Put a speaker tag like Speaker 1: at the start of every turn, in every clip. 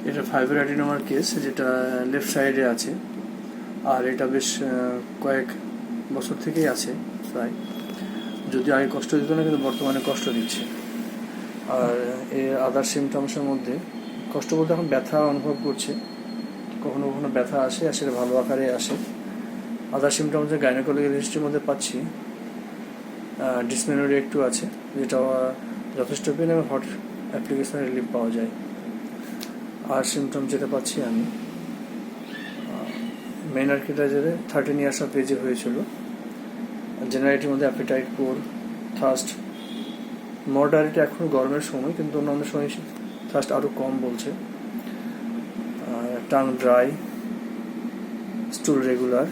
Speaker 1: এটা fibre অ্যাডিনোমার case, যেটা left সাইডে আছে, আর এটা বেশ কয়েক বছর থেকেই আছে প্রায়, যদিও আগে কষ্ট দিত না, কিন্তু বর্তমানে কষ্ট দিচ্ছে। আর এর আদার সিমটমসের মধ্যে কষ্ট বলতে এখন ব্যথা অনুভব করছে, কখনো কখনো ব্যথা আসে, আর সেটা ভালো আকারে আসে। আদার সিমটমসের গাইনোকোলজিক্যাল হিস্ট্রির মধ্যে পাচ্ছি ডিসমেনোরিয়া একটু আছে, যেটা যথেষ্ট পেন এবং হট অ্যাপ্লিকেশন রিলিফ পাওয়া যায়। আর সিমটম যেটা পাচ্ছি আমি, মেন আর্কিটাইজারে 13 ইয়ার্স অফ এজে হয়েছিল। জেনারেলিটির মধ্যে অ্যাপিটাইট, পোর, থার্স্ট, মডারেট এখন গরমের সময়, কিন্তু অন্যান্য সময় থার্স্ট আরও কম বলছে। Tongue dry, stool regular,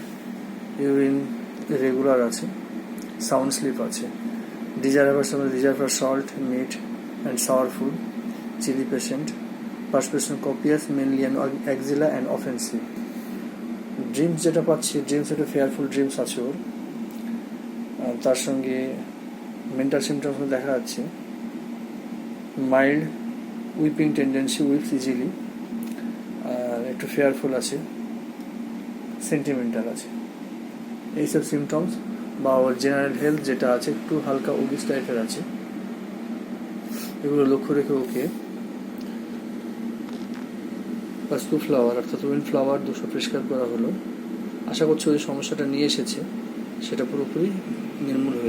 Speaker 1: urine regular আছে, সাউন্ড স্লিপ আছে। Desire for salt, meat and sour food, chilly patient, perspiration copious, mainly axilla and offensive. Dreams যেটা পাচ্ছি, ড্রিমস একটা ফেয়ারফুল ড্রিমস আছে ওর। তার সঙ্গে মেন্টাল সিমটমস দেখা যাচ্ছে mild weeping tendency, weeps easily, আর একটু ফেয়ারফুল আছে, সেন্টিমেন্টাল আছে। এইসব সিমটমস বা ওর জেনারেল হেলথ যেটা আছে একটু হালকা ওবিস টাইপের আছে, এগুলো লক্ষ্য রেখে ওকে পাস্কু ফ্লাওয়ার অর্থাৎ উইন্ড ফ্লাওয়ার 200 প্রেসক্রাইব করা হলো। আশা করছি ওই সমস্যাটা নিয়ে এসেছে সেটা পুরোপুরি নির্মূল হয়ে